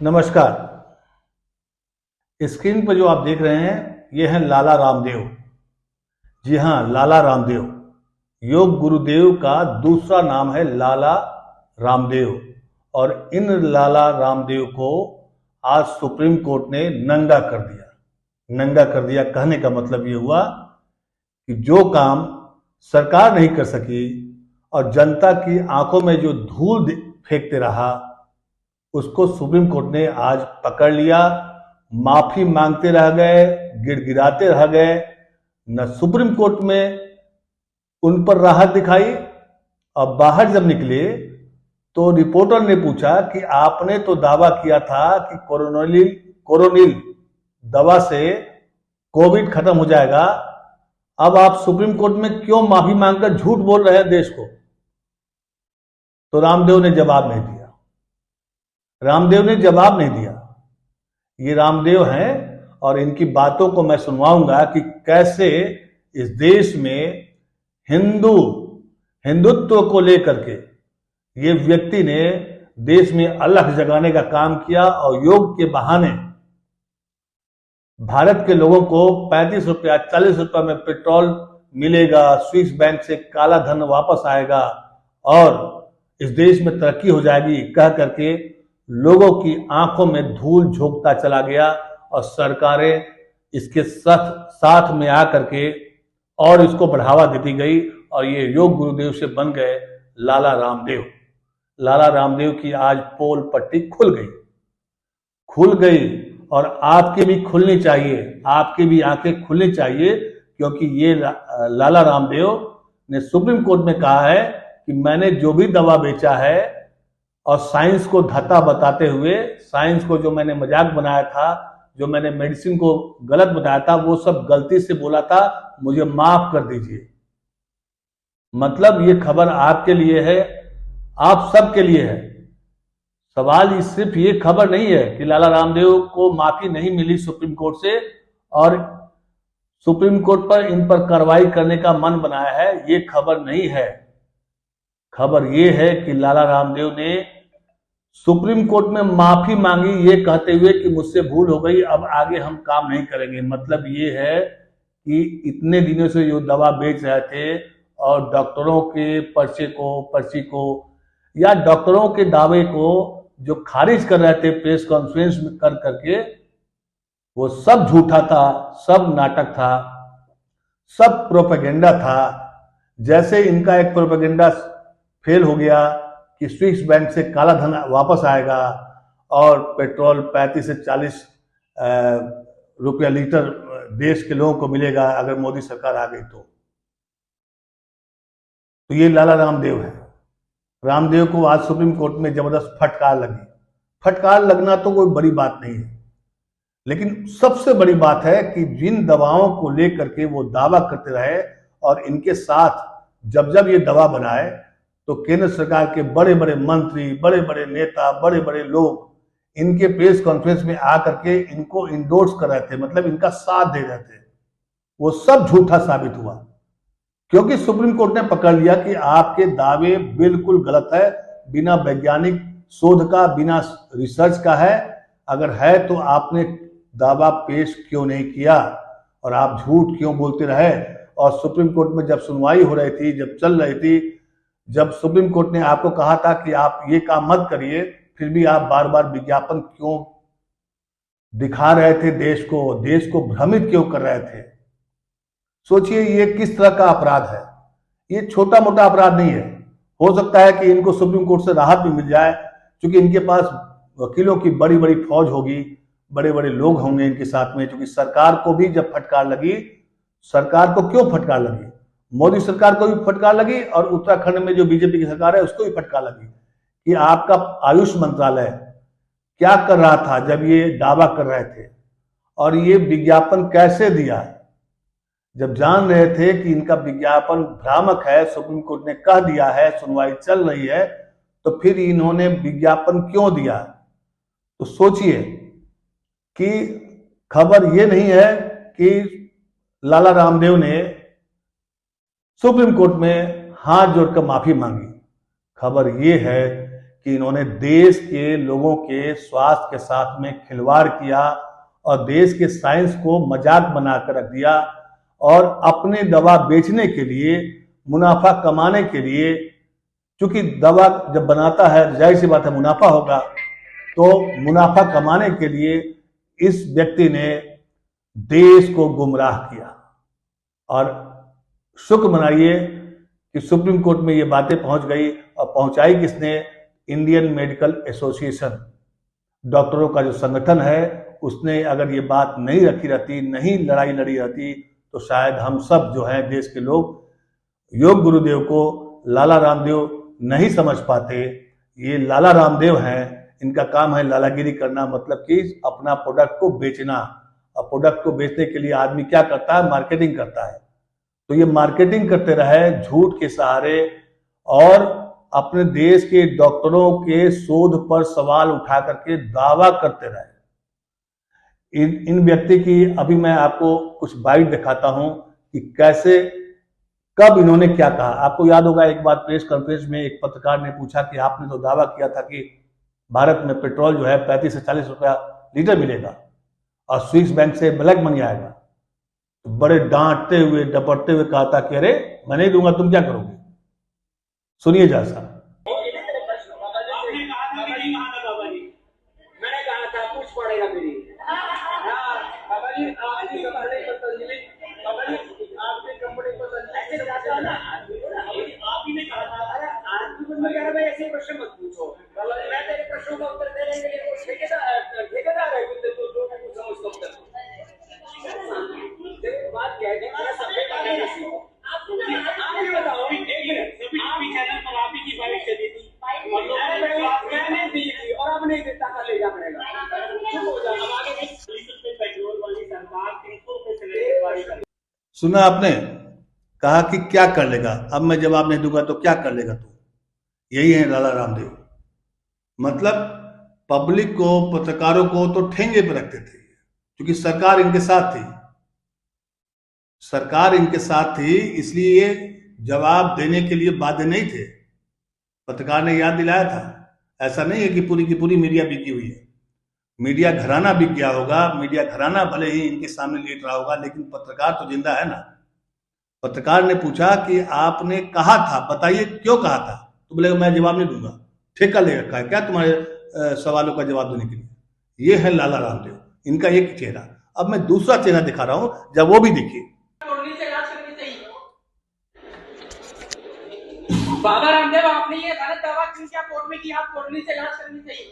नमस्कार। स्क्रीन पर जो आप देख रहे हैं ये है लाला रामदेव। जी हाँ, लाला रामदेव योग गुरुदेव का दूसरा नाम है लाला रामदेव। और इन लाला रामदेव को आज सुप्रीम कोर्ट ने नंगा कर दिया। नंगा कर दिया कहने का मतलब ये हुआ कि जो काम सरकार नहीं कर सकी और जनता की आंखों में जो धूल फेंकते रहा उसको सुप्रीम कोर्ट ने आज पकड़ लिया। माफी मांगते रह गए, गिड़गिड़ाते रह गए, न सुप्रीम कोर्ट में उन पर राहत दिखाई। और बाहर जब निकले तो रिपोर्टर ने पूछा कि आपने तो दावा किया था कि कोरोनिल दवा से कोविड खत्म हो जाएगा, अब आप सुप्रीम कोर्ट में क्यों माफी मांगकर झूठ बोल रहे हैं देश को? तो रामदेव ने जवाब नहीं दिया। रामदेव ने जवाब नहीं दिया। ये रामदेव हैं और इनकी बातों को मैं सुनवाऊंगा कि कैसे इस देश में हिंदुत्व को लेकर के ये व्यक्ति ने देश में अलख जगाने का काम किया और योग के बहाने भारत के लोगों को 35 रुपया 40 रुपया में पेट्रोल मिलेगा, स्विस बैंक से काला धन वापस आएगा और इस देश में तरक्की हो जाएगी कह करके लोगों की आंखों में धूल झोंकता चला गया। और सरकारें इसके साथ में आकर के और इसको बढ़ावा देती गई और ये योग गुरुदेव से बन गए लाला रामदेव। लाला रामदेव की आज पोल पट्टी खुल गई और आपकी भी खुलनी चाहिए, आपकी भी आंखें खुलनी चाहिए, क्योंकि ये लाला रामदेव ने सुप्रीम कोर्ट में कहा है कि मैंने जो भी दवा बेचा है और साइंस को धत्ता बताते हुए, साइंस को जो मैंने मजाक बनाया था, जो मैंने मेडिसिन को गलत बताया था, वो सब गलती से बोला था, मुझे माफ कर दीजिए। मतलब ये खबर आपके लिए है, आप सबके लिए है। सवाल सिर्फ ये खबर नहीं है कि लाला रामदेव को माफी नहीं मिली सुप्रीम कोर्ट से और सुप्रीम कोर्ट पर इन पर कार्रवाई करने का मन बनाया है, ये खबर नहीं है। खबर ये है कि लाला रामदेव ने सुप्रीम कोर्ट में माफी मांगी ये कहते हुए कि मुझसे भूल हो गई, अब आगे हम काम नहीं करेंगे। मतलब ये है कि इतने दिनों से जो दवा बेच रहे थे और डॉक्टरों के पर्ची को या डॉक्टरों के दावे को जो खारिज कर रहे थे प्रेस कॉन्फ्रेंस में कर करके, वो सब झूठा था, सब नाटक था, सब प्रोपेगेंडा था। जैसे इनका एक प्रोपेगेंडा फेल हो गया कि स्विस बैंक से काला धन वापस आएगा और पेट्रोल 35 से 40 रुपया लीटर देश के लोगों को मिलेगा अगर मोदी सरकार आ गई तो ये लाला रामदेव है। रामदेव को आज सुप्रीम कोर्ट में जबरदस्त फटकार लगी। फटकार लगना तो कोई बड़ी बात नहीं है, लेकिन सबसे बड़ी बात है कि जिन दवाओं को लेकर के वो दावा करते रहे और इनके साथ जब ये दवा बनाए तो केंद्र सरकार के बड़े बड़े मंत्री, बड़े बड़े नेता, बड़े बड़े लोग इनके प्रेस कॉन्फ्रेंस में आकर के इनको इंडोर्स कर रहे थे, मतलब इनका साथ दे रहे थे। वो सब झूठा साबित हुआ क्योंकि सुप्रीम कोर्ट ने पकड़ लिया कि आपके दावे बिल्कुल गलत है, बिना वैज्ञानिक शोध का, बिना रिसर्च का है। अगर है तो आपने दावा पेश क्यों नहीं किया और आप झूठ क्यों बोलते रहे? और सुप्रीम कोर्ट में जब सुनवाई हो रही थी, जब चल रही थी, जब सुप्रीम कोर्ट ने आपको कहा था कि आप ये काम मत करिए, फिर भी आप बार बार विज्ञापन क्यों दिखा रहे थे? देश को भ्रमित क्यों कर रहे थे? सोचिए ये किस तरह का अपराध है। ये छोटा मोटा अपराध नहीं है। हो सकता है कि इनको सुप्रीम कोर्ट से राहत भी मिल जाए, क्योंकि इनके पास वकीलों की बड़ी बड़ी फौज होगी, बड़े बड़े लोग होंगे इनके साथ में। क्योंकि सरकार को भी जब फटकार लगी, सरकार को क्यों फटकार लगी? मोदी सरकार को भी फटकार लगी और उत्तराखंड में जो बीजेपी की सरकार है उसको भी फटकार लगी कि आपका आयुष मंत्रालय क्या कर रहा था जब ये दावा कर रहे थे और ये विज्ञापन कैसे दिया। जब जान रहे थे कि इनका विज्ञापन भ्रामक है, सुप्रीम कोर्ट ने कह दिया है, सुनवाई चल रही है, तो फिर इन्होंने विज्ञापन क्यों दिया? तो सोचिए कि खबर ये नहीं है कि लाला रामदेव ने सुप्रीम कोर्ट में हाथ जोड़कर माफी मांगी। खबर ये है कि इन्होंने देश के लोगों के स्वास्थ्य के साथ में खिलवाड़ किया और देश के साइंस को मजाक बनाकर रख दिया और अपने दवा बेचने के लिए, मुनाफा कमाने के लिए, क्योंकि दवा जब बनाता है जाहिर सी बात है मुनाफा होगा, तो मुनाफा कमाने के लिए इस व्यक्ति ने देश को गुमराह किया। और शुक्र मनाइए कि सुप्रीम कोर्ट में ये बातें पहुंच गई, और पहुंचाई किसने? इंडियन मेडिकल एसोसिएशन, डॉक्टरों का जो संगठन है, उसने अगर ये बात नहीं रखी रहती, नहीं लड़ाई लड़ी रहती, तो शायद हम सब जो हैं देश के लोग योग गुरुदेव को लाला रामदेव नहीं समझ पाते। ये लाला रामदेव हैं, इनका काम है लालागिरी करना, मतलब कि अपना प्रोडक्ट को बेचना। और प्रोडक्ट को बेचने के लिए आदमी क्या करता है? मार्केटिंग करता है। तो ये मार्केटिंग करते रहे झूठ के सहारे और अपने देश के डॉक्टरों के शोध पर सवाल उठा करके दावा करते रहे। इन व्यक्ति की अभी मैं आपको कुछ बाइट दिखाता हूं कि कैसे, कब इन्होंने क्या कहा। आपको याद होगा एक बार प्रेस कॉन्फ्रेंस में एक पत्रकार ने पूछा कि आपने तो दावा किया था कि भारत में पेट्रोल जो है 35 से 40 रुपया लीटर मिलेगा और स्विस बैंक से ब्लैक मनी आएगा। तो बड़े डांटते हुए डपटते हुए कहा था कि अरे मैं नहीं दूंगा, तुम क्या करोगे? सुनिए जरा सा। मैंने कहा था कुछ पड़ेगा मेरी आपकी कंपनी को आप ही ने कहा था। अरे आज भी ऐसे प्रश्न मत पूछो, मैं तेरे प्रश्नों का उत्तर देने के लिए ठेकेदार है, तो समझ बात क्या है? आप ये बताओ, चैनल पर आप ही की बाइट चली थी, मैंने दी थी और अब नहीं देता, का ले जा पड़ेगा। पेट्रोल वाली सरकार 300 रुपए चले। सुना आपने? कहा कि क्या कर लेगा, अब मैं जवाब नहीं दूंगा तो क्या कर लेगा तू। यही है लाला रामदेव। मतलब पब्लिक को, पत्रकारों को तो ठेंगे पर रखते थे, क्योंकि सरकार इनके साथ थी। सरकार इनके साथ थी, इसलिए जवाब देने के लिए बाध्य नहीं थे। पत्रकार ने याद दिलाया था। ऐसा नहीं है कि पूरी की पूरी मीडिया बिकी हुई है। मीडिया घराना बिक गया होगा, मीडिया घराना भले ही इनके सामने लेट रहा होगा, लेकिन पत्रकार तो जिंदा है ना। पत्रकार ने पूछा कि आपने कहा था, बताइए क्यों कहा था? तो बोले मैं जवाब नहीं दूंगा। ठेका ले रखा है क्या तुम्हारे सवालों का जवाब देने के लिए? ये है लाला रामदेव, इनका एक चेहरा। अब मैं दूसरा चेहरा दिखा रहा हूं, जब वो भी देखिए। बाबा रामदेव, आपने ये गलत दावा क्यों किया कोर्ट में कि आप कोर्टनी से इलाज करनी चाहिए?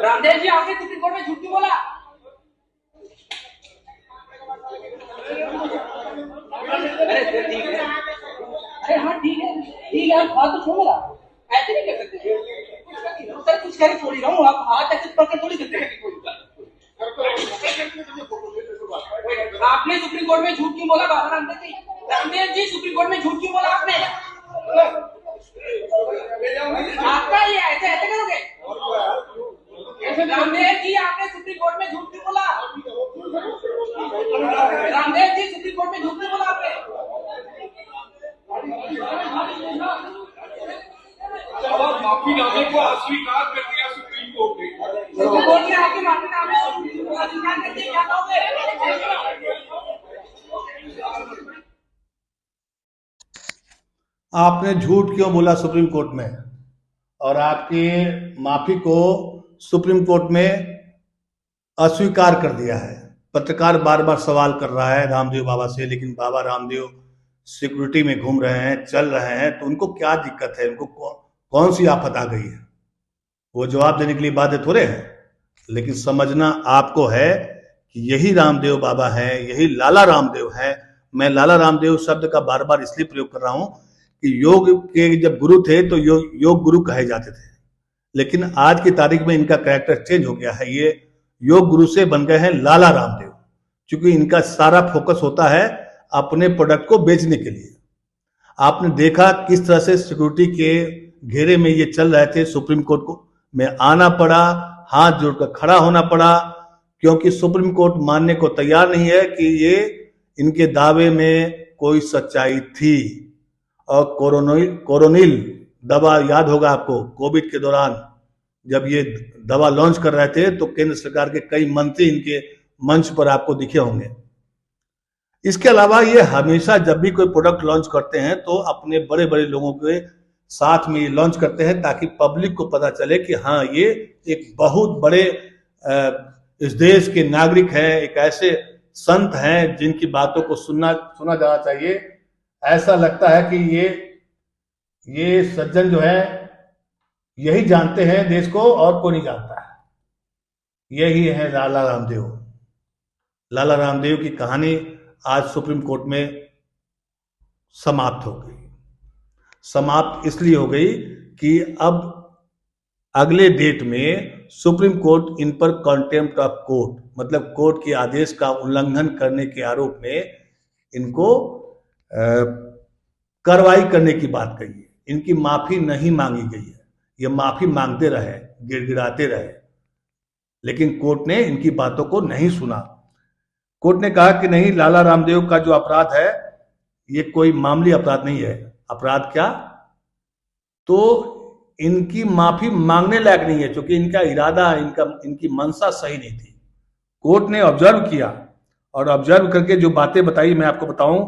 रामदेव जी, आपने सुप्रीम कोर्ट में झूठ क्यों बोला? अरे ठीक है, अरे हाँ ठीक है, आप बात तो छोड़, ऐसे नहीं कर सकते सर। कुछ कह छोड़ ही रहा हूँ, आप हाथ ऐसे पकड़ थोड़ी करते हैं। आपने सुप्रीम कोर्ट में झूठ क्यों बोला बाबा रामदेव जी? रामदेव जी, सुप्रीम कोर्ट में झूठ क्यों बोला आपने? आपका ये ऐसे ऐसे करोगे? रामदेव जी, आपने सुप्रीम कोर्ट में झूठ क्यों बोला? रामदेव जी, सुप्रीम कोर्ट में झूठ क्यों बोला आपने? माफीनामे को अस्वीकार कर दिया सुप्रीम कोर्ट ने। सुप्रीम कोर्ट ने आपके माफीनामे को अस्वीकार कर दिया, क्या कहोगे? आपने झूठ क्यों बोला सुप्रीम कोर्ट में, और आपके माफी को सुप्रीम कोर्ट में अस्वीकार कर दिया है। पत्रकार बार बार सवाल कर रहा है रामदेव बाबा से, लेकिन बाबा रामदेव सिक्योरिटी में घूम रहे हैं, चल रहे हैं, तो उनको क्या दिक्कत है? उनको कौन सी आफत आ गई है? वो जवाब देने के लिए बाध्य थोड़े हैं। लेकिन समझना आपको है कि यही रामदेव बाबा है, यही लाला रामदेव है। मैं लाला रामदेव शब्द का बार बार इसलिए प्रयोग कर रहा हूं कि योग के जब गुरु थे तो योग गुरु कहे जाते थे, लेकिन आज की तारीख में इनका कैरेक्टर चेंज हो गया है। ये योग गुरु से बन गए हैं लाला रामदेव, क्योंकि इनका सारा फोकस होता है अपने प्रोडक्ट को बेचने के लिए। आपने देखा किस तरह से सिक्योरिटी के घेरे में ये चल रहे थे। सुप्रीम कोर्ट को में आना पड़ा, हाथ जोड़कर खड़ा होना पड़ा, क्योंकि सुप्रीम कोर्ट मानने को तैयार नहीं है कि ये इनके दावे में कोई सच्चाई थी। और कोरोनिल दवा याद होगा आपको, कोविड के दौरान जब ये दवा लॉन्च कर रहे थे तो केंद्र सरकार के कई मंत्री इनके मंच पर आपको दिखे होंगे। इसके अलावा ये हमेशा जब भी कोई प्रोडक्ट लॉन्च करते हैं तो अपने बड़े बड़े लोगों के साथ में लॉन्च करते हैं ताकि पब्लिक को पता चले कि हाँ ये एक बहुत बड़े इस देश के नागरिक हैं, एक ऐसे संत हैं जिनकी बातों को सुना जाना चाहिए। ऐसा लगता है कि ये सज्जन जो है यही जानते हैं देश को और कोई नहीं जानता है। यही है लाला रामदेव। लाला रामदेव की कहानी आज सुप्रीम कोर्ट में समाप्त हो गई। समाप्त इसलिए हो गई कि अब अगले डेट में सुप्रीम कोर्ट इन पर कंटेम्प्ट ऑफ कोर्ट, मतलब कोर्ट के आदेश का उल्लंघन करने के आरोप में इनको कार्रवाई करने की बात कही है। इनकी माफी नहीं मांगी गई है, ये माफी मांगते रहे, गिड़गिड़ाते रहे, लेकिन कोर्ट ने इनकी बातों को नहीं सुना। कोर्ट ने कहा कि नहीं, लाला रामदेव का जो अपराध है ये कोई मामूली अपराध नहीं है। अपराध क्या? तो इनकी माफी मांगने लायक नहीं है, क्योंकि इनका इरादा, इनकी मंशा सही नहीं थी। कोर्ट ने ऑब्जर्व किया और ऑब्जर्व करके जो बातें बताई मैं आपको बताऊं।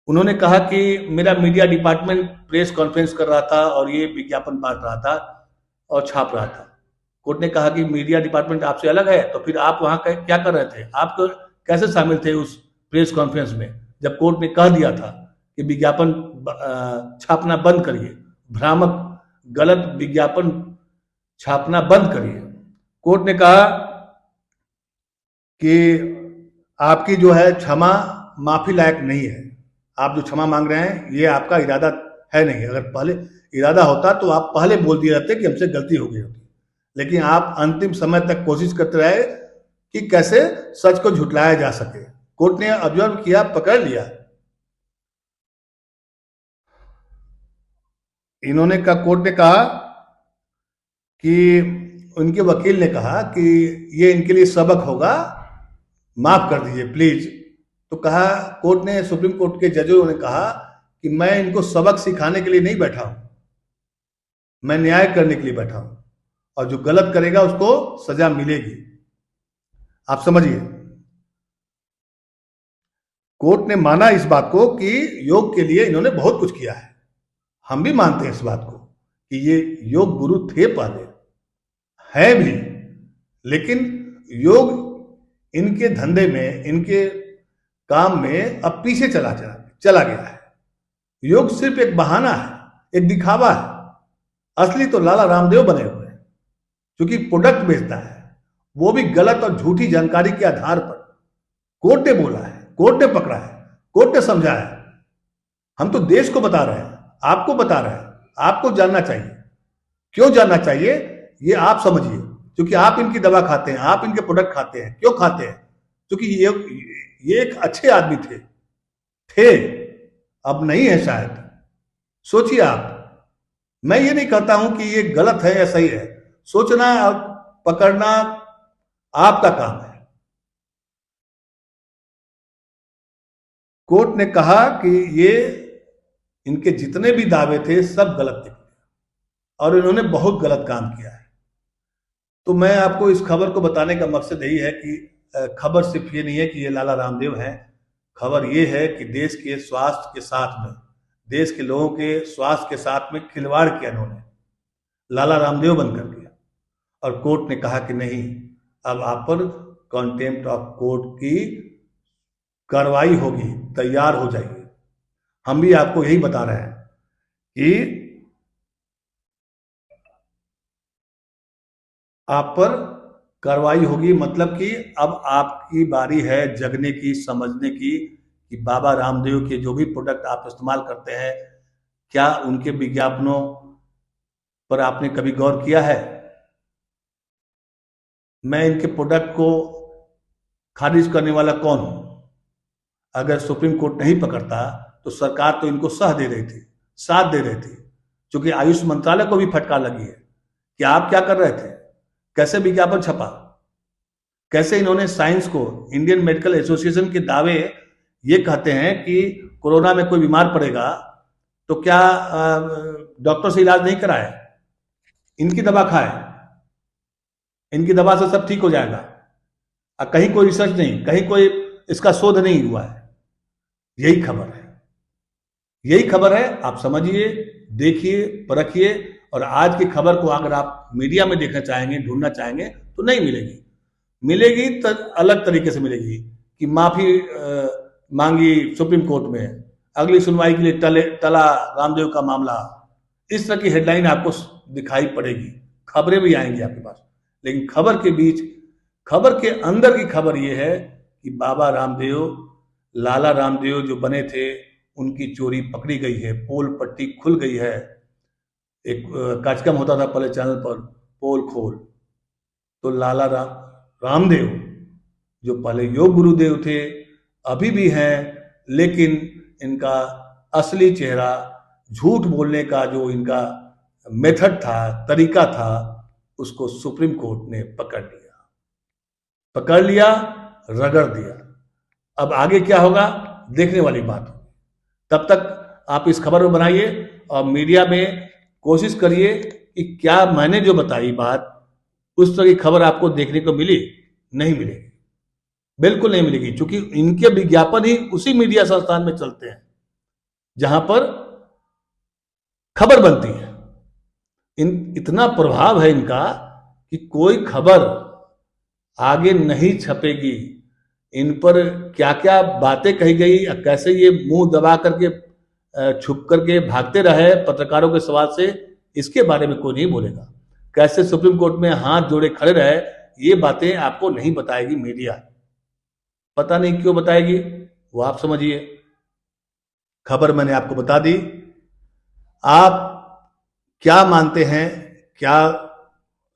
उन्होंने कहा कि मेरा मीडिया डिपार्टमेंट प्रेस कॉन्फ्रेंस कर रहा था और ये विज्ञापन बांट रहा था और छाप रहा था। कोर्ट ने कहा कि मीडिया डिपार्टमेंट आपसे अलग है, तो फिर आप वहां क्या कर रहे थे? आप तो कैसे शामिल थे उस प्रेस कॉन्फ्रेंस में जब कोर्ट ने कह दिया था कि विज्ञापन छापना बंद करिए, भ्रामक गलत विज्ञापन छापना बंद करिए। कोर्ट ने कहा कि आपकी जो है क्षमा माफी लायक नहीं है। आप जो क्षमा मांग रहे हैं ये आपका इरादा है नहीं। अगर पहले इरादा होता तो आप पहले बोल दिए रहते कि हमसे गलती हो गई होती, लेकिन आप अंतिम समय तक कोशिश करते रहे कि कैसे सच को झुटलाया जा सके। कोर्ट ने ऑब्जर्व किया, पकड़ लिया। कोर्ट ने कहा कि उनके वकील ने कहा कि ये इनके लिए सबक होगा, माफ कर दीजिए प्लीज। तो कहा, कोर्ट ने, सुप्रीम कोर्ट के जजों ने कहा कि मैं इनको सबक सिखाने के लिए नहीं बैठा हूं, मैं न्याय करने के लिए बैठा हूं, और जो गलत करेगा उसको सजा मिलेगी। आप समझिए, कोर्ट ने माना इस बात को कि योग के लिए इन्होंने बहुत कुछ किया है। हम भी मानते हैं इस बात को कि ये योग गुरु थे, पहले हैं भी, लेकिन योग इनके धंधे में, इनके काम में अब पीछे चला गया है। योग सिर्फ एक बहाना है, एक दिखावा है। असली तो लाला रामदेव बने हुए हैं, क्योंकि प्रोडक्ट बेचता है, वो भी गलत और झूठी जानकारी के आधार पर। कोर्ट ने बोला है, कोर्ट ने पकड़ा है, कोर्ट ने समझाया है। हम तो देश को बता रहे हैं, आपको बता रहे हैं, आपको जानना चाहिए। क्यों जानना चाहिए ये आप समझिए, क्योंकि आप इनकी दवा खाते हैं, आप इनके प्रोडक्ट खाते हैं। क्यों खाते हैं? क्योंकि ये एक अच्छे आदमी थे, अब नहीं है शायद। सोचिए आप, मैं ये नहीं कहता हूं कि ये गलत है या सही है, सोचना और पकड़ना आपका काम है। कोर्ट ने कहा कि ये इनके जितने भी दावे थे सब गलत निकले और इन्होंने बहुत गलत काम किया है। तो मैं आपको इस खबर को बताने का मकसद यही है कि खबर सिर्फ ये नहीं है कि ये लाला रामदेव हैं। खबर ये है कि देश के स्वास्थ्य के साथ में, देश के लोगों के स्वास्थ्य के साथ में खिलवाड़ किया इन्होंने, लाला रामदेव बनकर के। और कोर्ट ने कहा कि नहीं, अब आप पर कंटेम्प्ट ऑफ कोर्ट की कार्रवाई होगी, तैयार हो जाइए। हम भी आपको यही बता रहे हैं कि आप पर कार्रवाई होगी, मतलब कि अब आपकी बारी है जगने की, समझने की कि बाबा रामदेव के जो भी प्रोडक्ट आप इस्तेमाल करते हैं, क्या उनके विज्ञापनों पर आपने कभी गौर किया है? मैं इनके प्रोडक्ट को खारिज करने वाला कौन हूं? अगर सुप्रीम कोर्ट नहीं पकड़ता तो सरकार तो इनको साथ दे रही थी, क्योंकि आयुष मंत्रालय को भी फटकार लगी है कि आप क्या कर रहे थे, कैसे विज्ञापन छपा, कैसे इन्होंने साइंस को, इंडियन मेडिकल एसोसिएशन के दावे ये कहते हैं कि कोरोना में कोई बीमार पड़ेगा तो क्या डॉक्टर से इलाज नहीं कराए, इनकी दवा खाए, इनकी दवा से सब ठीक हो जाएगा। कहीं कोई रिसर्च नहीं, कहीं कोई इसका शोध नहीं हुआ है। यही खबर है, यही खबर है। आप समझिए, देखिए, परखिए। और आज की खबर को अगर आप मीडिया में देखना चाहेंगे, ढूंढना चाहेंगे तो नहीं मिलेगी। मिलेगी तो अलग तरीके से मिलेगी कि माफी मांगी सुप्रीम कोर्ट में, अगली सुनवाई के लिए टला रामदेव का मामला। इस तरह की हेडलाइन आपको दिखाई पड़ेगी, खबरें भी आएंगी आपके पास। लेकिन खबर के बीच, खबर के अंदर की खबर यह है कि बाबा रामदेव, लाला रामदेव जो बने थे, उनकी चोरी पकड़ी गई है, पोल पट्टी खुल गई है। एक कार्यक्रम होता था पहले चैनल पर, पोल खोल। तो लाला रामदेव जो पहले योग गुरुदेव थे, अभी भी हैं, लेकिन इनका असली चेहरा, झूठ बोलने का जो इनका मेथड था, तरीका था, उसको सुप्रीम कोर्ट ने पकड़ लिया, रगड़ दिया। अब आगे क्या होगा, देखने वाली बात होगी। तब तक आप इस खबर को बनाइए और मीडिया में कोशिश करिए कि क्या मैंने जो बताई बात, उस तरह की खबर आपको देखने को मिली? नहीं मिलेगी, बिल्कुल नहीं मिलेगी, क्योंकि इनके विज्ञापन ही उसी मीडिया संस्थान में चलते हैं जहां पर खबर बनती है। इतना प्रभाव है इनका कि कोई खबर आगे नहीं छपेगी। इन पर क्या क्या बातें कही गई, कैसे ये मुंह दबा करके छुप करके भागते रहे पत्रकारों के सवाल से, इसके बारे में कोई नहीं बोलेगा। कैसे सुप्रीम कोर्ट में हाथ जोड़े खड़े रहे, ये बातें आपको नहीं बताएगी मीडिया। पता नहीं क्यों बताएगी, वो आप समझिए। खबर मैंने आपको बता दी। आप क्या मानते हैं? क्या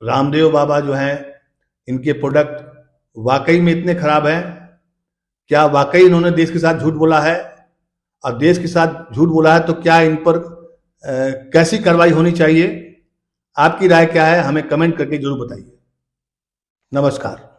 रामदेव बाबा जो हैं, इनके प्रोडक्ट वाकई में इतने खराब हैं? क्या वाकई इन्होंने देश के साथ झूठ बोला है? और देश के साथ झूठ बोला है तो क्या इन पर कैसी कार्रवाई होनी चाहिए? आपकी राय क्या है? हमें कमेंट करके जरूर बताइए। नमस्कार।